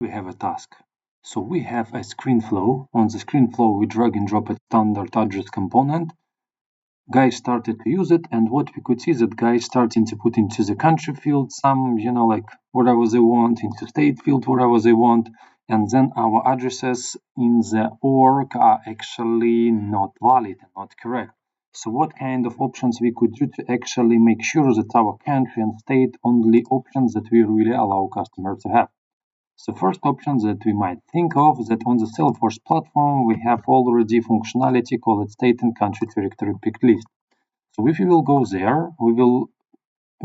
we have a task. So we have a screen flow. On the screen flow, we drag and drop a standard address component. Guys started to use it, and what we could see is that guys starting to put into the country field some, like whatever they want, into state field, whatever they want, and then our addresses in the org are actually not valid and not correct. So what kind of options we could do to actually make sure that our country and state only options that we really allow customers to have? So first option that we might think of is that on the Salesforce platform, we have already functionality called state and country directory picked list. So if we will go there, we will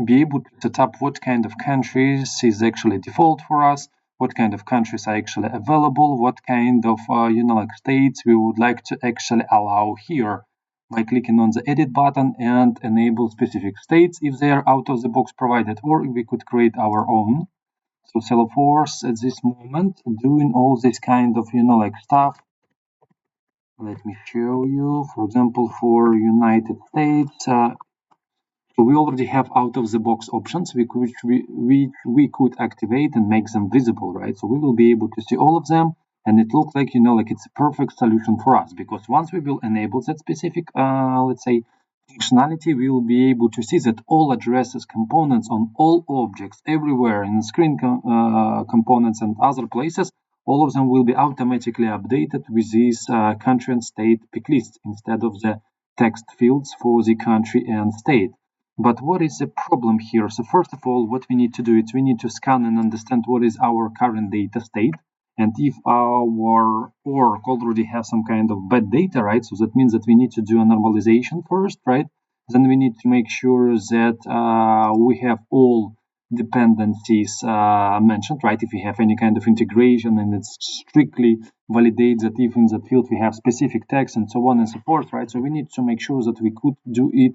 be able to set up what kind of countries is actually default for us, what kind of countries are actually available, what kind of, states we would like to actually allow here by clicking on the edit button and enable specific states if they are out of the box provided, or we could create our own. So Salesforce at this moment doing all this kind of, stuff. Let me show you, for example, for United States. So we already have out of the box options which we could activate and make them visible, right? So we will be able to see all of them, and it looks like, it's a perfect solution for us, because once we will enable that specific, let's say, functionality, we will be able to see that all addresses components on all objects everywhere in the screen components and other places, all of them will be automatically updated with these country and state pick lists instead of the text fields for the country and state. But what is the problem here? So first of all, what we need to do is we need to scan and understand what is our current data state. And if our org already has some kind of bad data, right? So that means that we need to do a normalization first, right? Then we need to make sure that we have all dependencies mentioned, right? If we have any kind of integration, and it strictly validates that if in that field we have specific text and so on and so forth, right? So we need to make sure that we could do it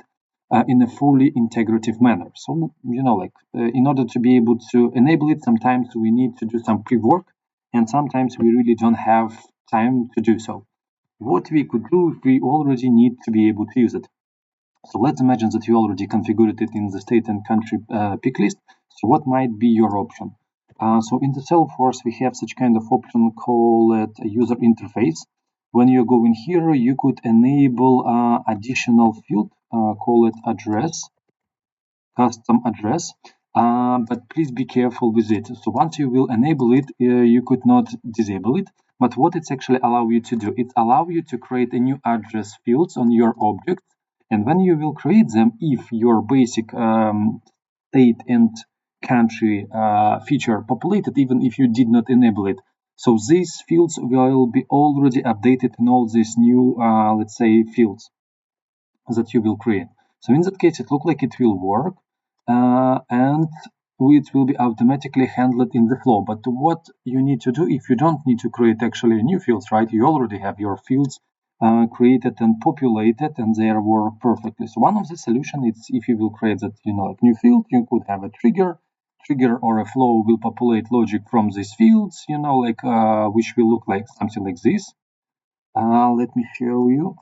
in a fully integrative manner. So, in order to be able to enable it, sometimes we need to do some pre-work, and sometimes we really don't have time to do so. What we could do if we already need to be able to use it. So let's imagine that you already configured it in the state and country pick list. So what might be your option? So in the Salesforce, we have such kind of option called user interface. When you go in here, you could enable additional field, call it address, custom address. But please be careful with it. So once you will enable it, you could not disable it. But what it's actually allow you to do, it allow you to create a new address fields on your object. And when you will create them, if your basic state and country feature populated, even if you did not enable it, so these fields will be already updated in all these new, let's say, fields that you will create. So in that case, it looks like it will work, and it will be automatically handled in the flow. But what you need to do, if you don't need to create actually new fields, right? You already have your fields created and populated, and they work perfectly. So one of the solutions is, if you will create that, new field, you could have a trigger or a flow will populate logic from these fields, which will look like something like this. Let me show you.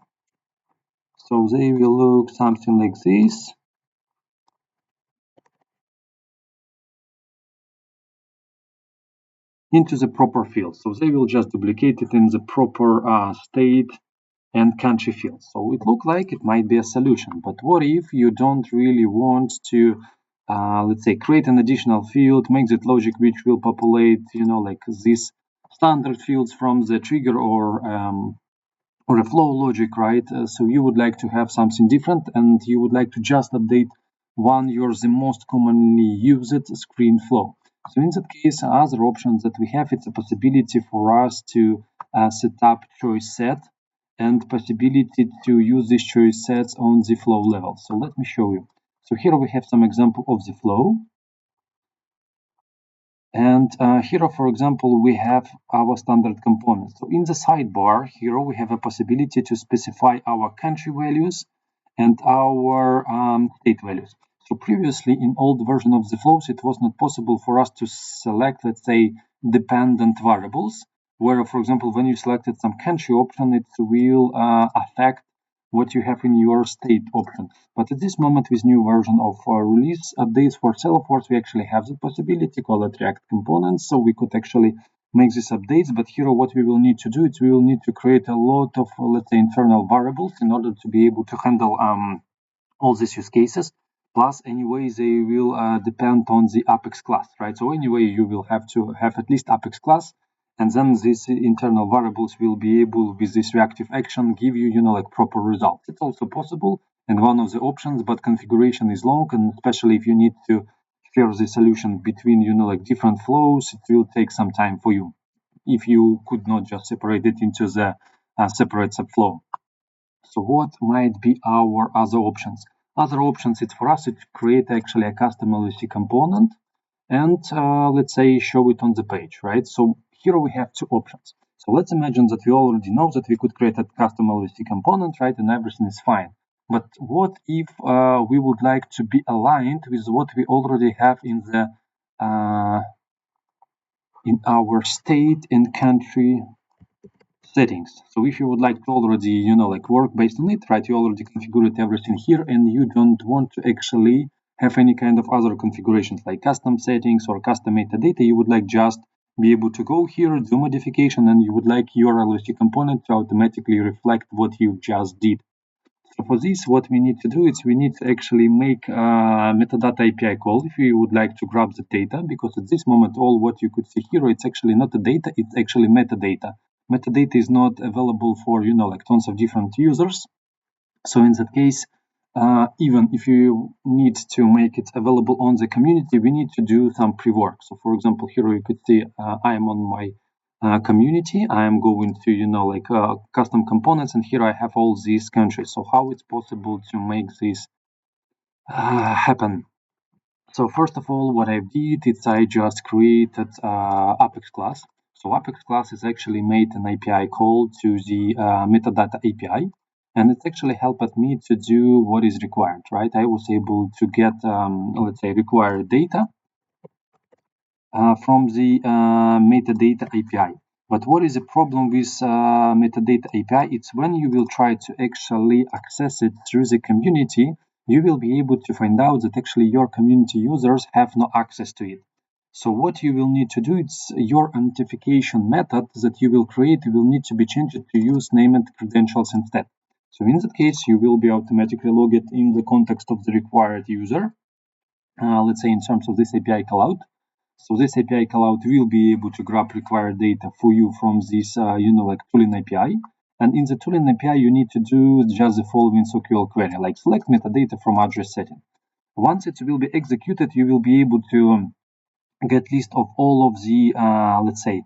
So they will look something like this. Into the proper field. So they will just duplicate it in the proper state and country field. So it looks like it might be a solution. But what if you don't really want to, let's say, create an additional field, make that logic which will populate, like these standard fields from the trigger or a flow logic, right? So you would like to have something different, and you would like to just update the most commonly used screen flow. So in that case, other options that we have, it's a possibility for us to set up choice set and possibility to use these choice sets on the flow level. So let me show you. So here we have some example of the flow. And here, for example, we have our standard components. So in the sidebar here, we have a possibility to specify our country values and our state values. So previously, in old version of the flows, it was not possible for us to select, let's say, dependent variables, where, for example, when you selected some country option, it will affect what you have in your state option. But at this moment, with new version of release updates for Salesforce, we actually have the possibility called React components. So we could actually make these updates. But here what we will need to do is we will need to create a lot of, let's say, internal variables in order to be able to handle all these use cases. Plus, anyway, they will depend on the Apex class, right? So anyway, you will have to have at least Apex class, and then these internal variables will be able, with this reactive action, give you, like proper results. It's also possible, and one of the options, but configuration is long, and especially if you need to share the solution between, like different flows, it will take some time for you if you could not just separate it into the separate subflow. So what might be our other options? Other options, it's for us to create actually a custom LOC component and let's say show it on the page, right? So here we have two options. So let's imagine that we already know that we could create a custom LOC component, right? And everything is fine. But what if we would like to be aligned with what we already have in the in our state and country settings? So if you would like to already, work based on it, right, you already configured everything here and you don't want to actually have any kind of other configurations like custom settings or custom metadata, you would like just be able to go here, do modification, and you would like your LOC component to automatically reflect what you just did. So for this, what we need to do is we need to actually make a metadata API call if you would like to grab the data, because at this moment, all what you could see here, it's actually not the data, it's actually metadata. Metadata is not available for, tons of different users. So in that case, even if you need to make it available on the community, we need to do some pre-work. So for example, here you could see I am on my community. I am going to, custom components, and here I have all these countries. So how it's possible to make this happen? So first of all, what I did is I just created Apex class. So Apex class is actually made an API call to the metadata API, and it actually helped me to do what is required, right? I was able to get, let's say, required data from the metadata API. But what is the problem with metadata API? It's when you will try to actually access it through the community, you will be able to find out that actually your community users have no access to it. So what you will need to do, it's your authentication method that you will create will need to be changed to use named credentials instead. So in that case, you will be automatically logged in the context of the required user, let's say in terms of this API callout. So this API callout will be able to grab required data for you from this, tooling API. And in the tooling API, you need to do just the following SQL query, like select metadata from address setting. Once it will be executed, you will be able to get list of all of the, let's say,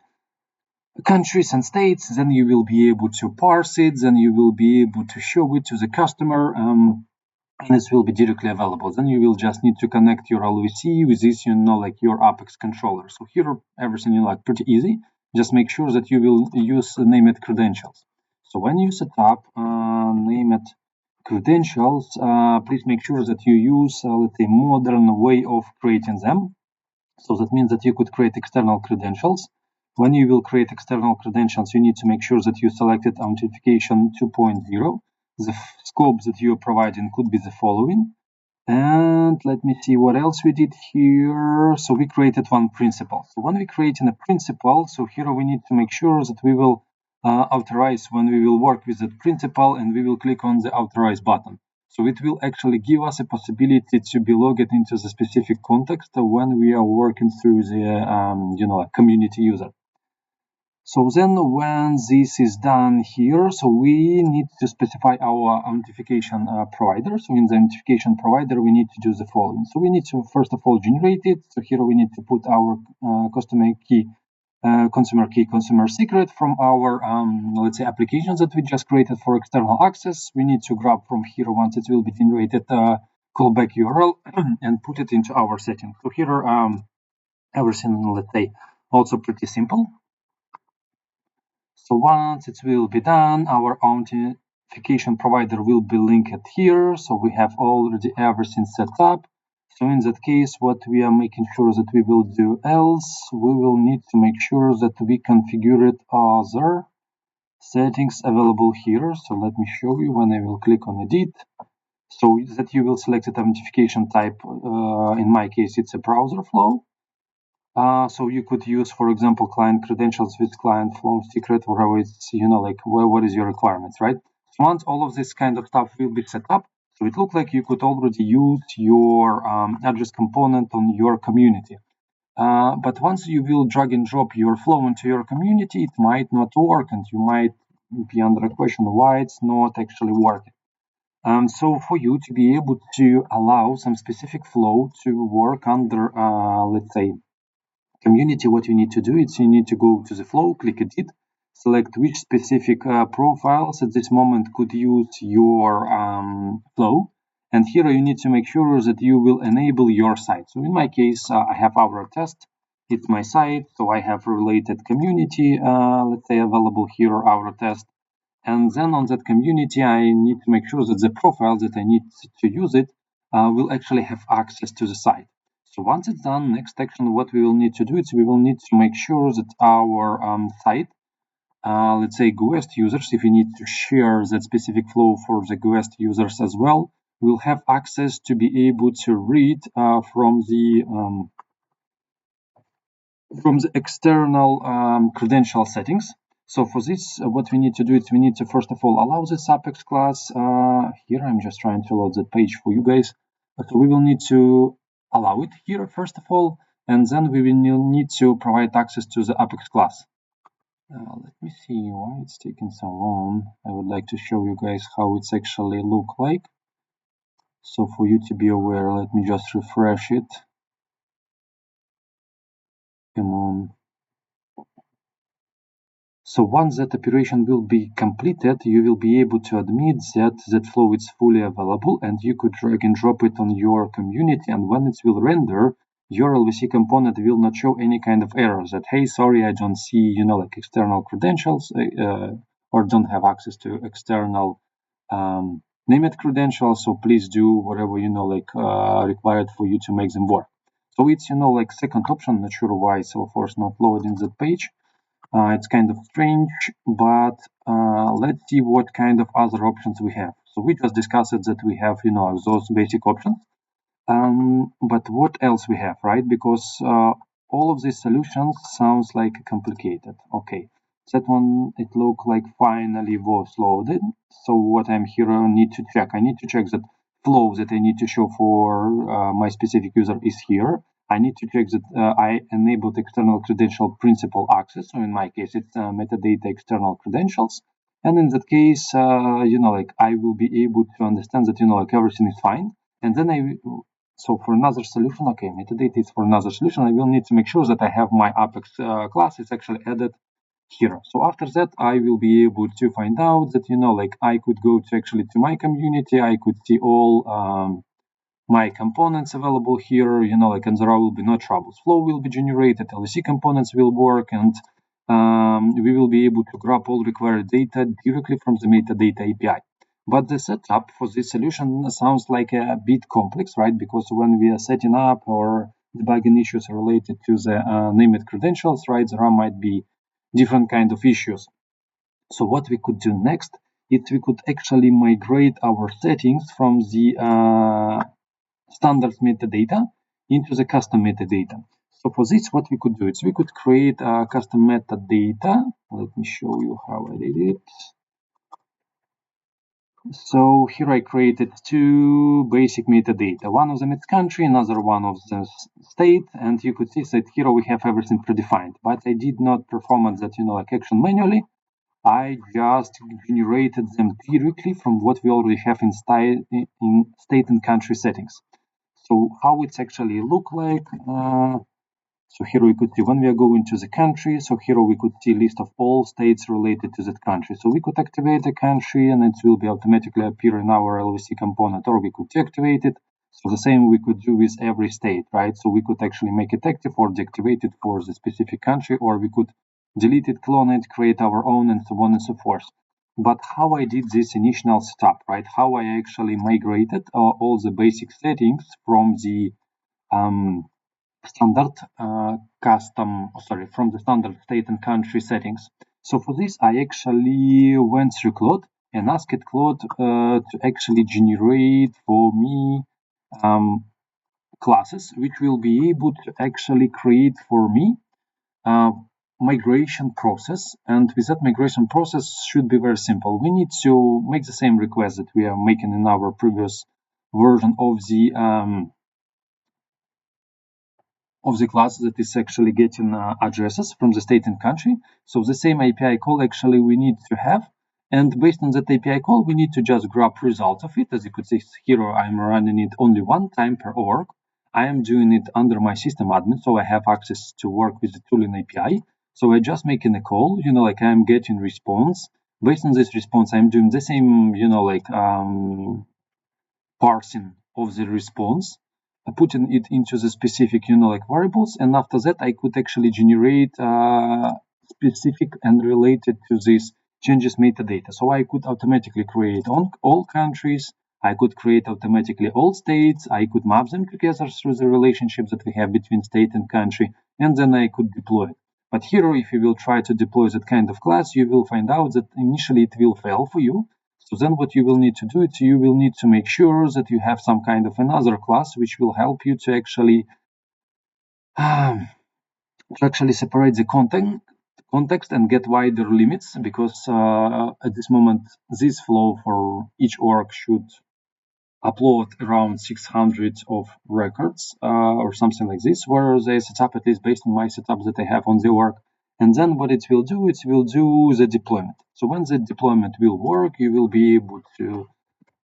countries and states. Then you will be able to parse it. Then you will be able to show it to the customer. And this will be directly available. Then you will just need to connect your LOC with this, like your Apex controller. So here, everything pretty easy. Just make sure that you will use named credentials. So when you set up named credentials, please make sure that you use, let's say, modern way of creating them. So that means that you could create external credentials. When you will create external credentials, you need to make sure that you selected authentication 2.0. The scope that you are providing could be the following. And let me see what else we did here. So we created one principal. So when we create a principal, so here we need to make sure that we will authorize when we will work with that principal, and we will click on the authorize button. So it will actually give us a possibility to be logged into the specific context when we are working through the community user. So then when this is done here, so we need to specify our authentication provider. So in the authentication provider, we need to do the following. So we need to, first of all, generate it. So here we need to put our customer key, consumer secret from our, let's say, applications that we just created for external access. We need to grab from here, once it will be generated, callback URL and put it into our setting. So here, everything, let's say, also pretty simple. So once it will be done, our authentication provider will be linked here. So we have already everything set up. So in that case, what we are making sure that we will do else, we will need to make sure that we configured other settings available here. So let me show you when I will click on edit. So that you will select the authentication type. In my case, it's a browser flow. So you could use, for example, client credentials with client flow secret, whatever it's, like what is your requirements, right? So once all of this kind of stuff will be set up, so it looks like you could already use your address component on your community. But once you will drag and drop your flow into your community, it might not work, and you might be under a question why it's not actually working. So for you to be able to allow some specific flow to work under, let's say, community, what you need to do is you need to go to the flow, click edit, select which specific profiles at this moment could use your flow. And here you need to make sure that you will enable your site. So in my case, I have our test. It's my site, so I have related community, let's say, available here, our test. And then on that community, I need to make sure that the profile that I need to use it will actually have access to the site. So once it's done, next action, what we will need to do is we will need to make sure that our site, let's say Guest users, if we need to share that specific flow for the Guest users as well, will have access to be able to read from the external credential settings. So for this, what we need to do is we need to first of all allow this Apex class. Here I'm just trying to load the page for you guys. So we will need to allow it here first of all, and then we will need to provide access to the Apex class. Let me see why it's taking so long. I would like to show you guys how it's actually look like. So for you to be aware, let me just refresh it. Come on. So once that operation will be completed, you will be able to admit that that flow is fully available, and you could drag and drop it on your community. And when it will render, your LVC component will not show any kind of errors that, hey, sorry, I don't see, like external credentials or don't have access to external named credentials. So please do whatever, required for you to make them work. So it's, like second option. Not sure why Salesforce not loading that page. It's kind of strange, but let's see what kind of other options we have. So we just discussed that we have, those basic options. But what else we have, right? Because all of these solutions sounds like complicated. Okay, that one, it looked like finally was loaded. So what I'm here need to check. I need to check that flow that I need to show for my specific user is here. I need to check that I enabled external credential principal access. So in my case, it's metadata external credentials. And in that case, I will be able to understand that, everything is fine. And then so for another solution, okay, metadata is for another solution. I will need to make sure that I have my Apex class is actually added here. So after that, I will be able to find out that, I could go to actually to my community. I could see all my components available here, and there will be no troubles. Flow will be generated, LVC components will work, and we will be able to grab all required data directly from the metadata API. But the setup for this solution sounds like a bit complex, right? Because when we are setting up or debugging issues related to the named credentials, right, there might be different kind of issues. So what we could do next is we could actually migrate our settings from the standard metadata into the custom metadata. So for this, what we could do is we could create a custom metadata. Let me show you how I did it. So here I created two basic metadata. One of them is country, another one of the state, and you could see that here we have everything predefined. But I did not perform that, action manually. I just generated them directly from what we already have in state and country settings. So how it's actually look like. So here we could see when we are going to the country. So here we could see list of all states related to that country. So we could activate the country and it will be automatically appear in our LVC component, or we could deactivate it. So the same we could do with every state, right? So we could actually make it active or deactivate it for the specific country, or we could delete it, clone it, create our own, and so on and so forth. But how I did this initial setup, right? How I actually migrated all the basic settings from the standard from the standard state and country settings. So for this, I actually went through Claude and asked Claude to actually generate for me classes which will be able to actually create for me migration process. And with that migration process should be very simple. We need to make the same request that we are making in our previous version of the class that is actually getting addresses from the state and country. So the same API call actually we need to have. And based on that API call, we need to just grab results of it. As you could see here, I'm running it only one time per org. I am doing it under my system admin, so I have access to work with the tooling API. So I just making a call, like I'm getting response. Based on this response, I'm doing the same, parsing of the response, putting it into the specific, variables. And after that, I could actually generate specific and related to this changes metadata. So I could automatically create on all countries. I could create automatically all states. I could map them together through the relationships that we have between state and country, and then I could deploy it. But here, if you will try to deploy that kind of class, you will find out that initially it will fail for you. So then what you will need to do is you will need to make sure that you have some kind of another class which will help you to actually separate the context and get wider limits, because at this moment this flow for each org should upload around 600 of records or something like this, where the setup, at least based on my setup that I have on the org. And then what it will do the deployment. So when the deployment will work, you will be able to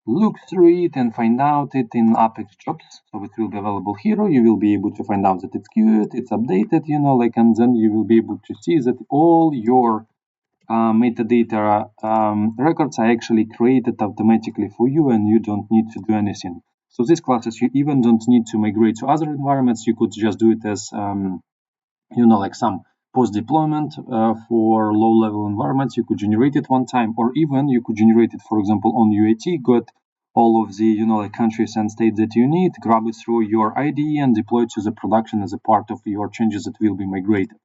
look through it and find out it in Apex jobs. So it will be available here. You will be able to find out that it's queued, it's updated, and then you will be able to see that all your metadata records are actually created automatically for you, and you don't need to do anything. So these classes, you even don't need to migrate to other environments. You could just do it as some post-deployment for low-level environments. You could generate it one time, or even you could generate it, for example, on UAT, got all of the countries and states that you need, grab it through your IDE and deploy it to the production as a part of your changes that will be migrated.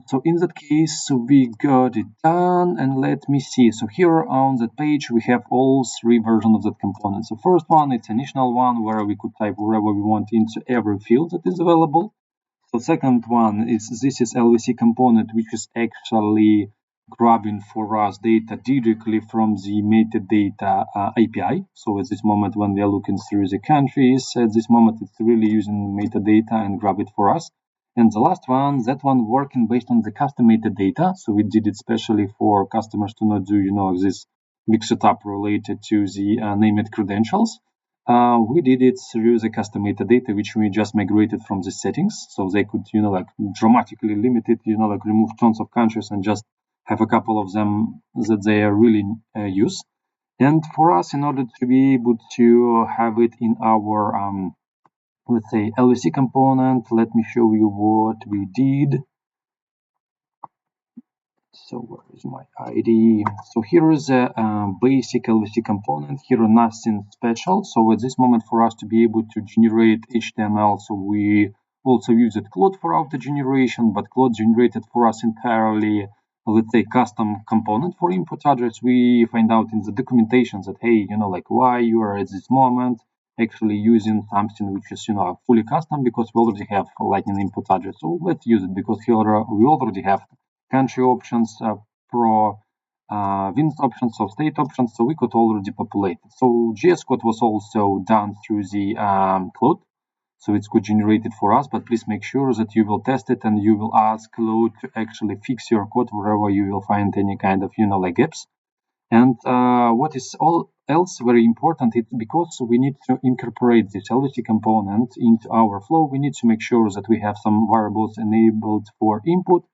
So in that case, we got it done, and let me see. So here on that page, we have all three versions of that component. So first one, it's initial one, where we could type wherever we want into every field that is available. So second one is this is LVC component, which is actually grabbing for us data directly from the metadata API. So at this moment, when we are looking through the countries, at this moment, it's really using metadata and grab it for us. And the last one, that one working based on the custom metadata. So we did it specially for customers to not do, this big setup related to the named credentials. We did it through the custom metadata, which we just migrated from the settings. So they could, dramatically limit it, remove tons of countries and just have a couple of them that they really use. And for us, in order to be able to have it in our, let's say, LVC component, let me show you what we did. So where is my ID? So here is a basic LVC component. Here nothing special. So at this moment, for us to be able to generate HTML, so we also use Claude for auto generation, but Claude generated for us entirely, let's say, custom component for input address. We find out in the documentation that, hey, why you are at this moment actually using something which is, fully custom, because we already have Lightning input address. So let's use it, because here we already have country options, pro Windows options, or state options, so we could already populate it. So JS code was also done through the Claude, so it's code generated for us, but please make sure that you will test it and you will ask Claude to actually fix your code wherever you will find any kind of, gaps. And what is all else very important, it's because we need to incorporate this LVC component into our flow. We need to make sure that we have some variables enabled for input,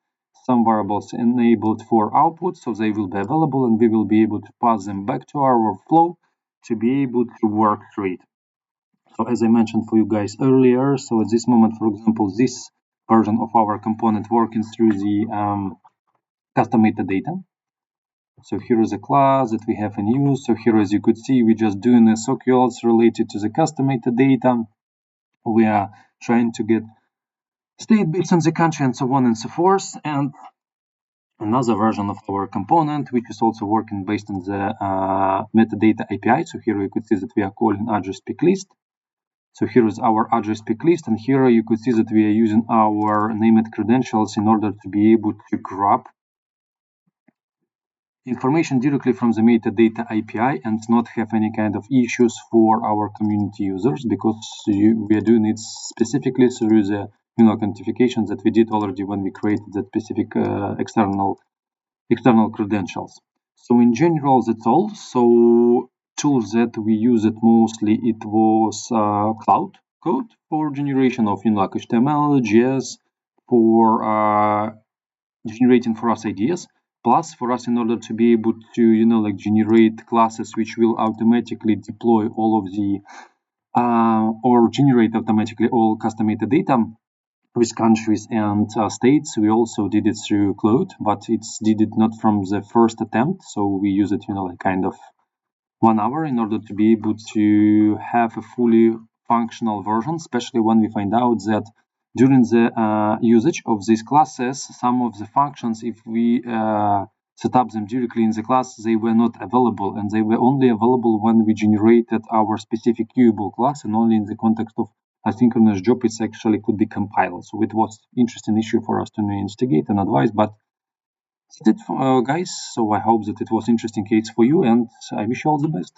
some variables enabled for output, so they will be available and we will be able to pass them back to our flow to be able to work through it. So as I mentioned for you guys earlier, so at this moment, for example, this version of our component working through the custom metadata. So here is a class that we have in use. So here, as you could see, we're just doing a SOQLs related to the custom metadata. We are trying to get state bits in the country and so on and so forth. And another version of our component, which is also working based on the metadata API. So here we could see that we are calling address pick list. So here is our address pick list, and here you could see that we are using our named credentials in order to be able to grab information directly from the metadata API and not have any kind of issues for our community users, because we are doing it specifically through the authentication that we did already when we created that specific external credentials. So in general, that's all. So tools that we use it mostly, it was cloud code for generation of like HTML, JS, for generating for us ideas, plus for us in order to be able to like generate classes which will automatically deploy all of the or generate automatically all custom metadata with countries and states. We also did it through Cloud, but it's did it not from the first attempt, so we use it like kind of 1 hour in order to be able to have a fully functional version, especially when we find out that during the usage of these classes, some of the functions, if we set up them directly in the class, they were not available, and they were only available when we generated our specific viewable class, and only in the context of asynchronous job it actually could be compiled. So it was an interesting issue for us to investigate and advise, but that's it, guys. So I hope that it was an interesting case for you, and I wish you all the best.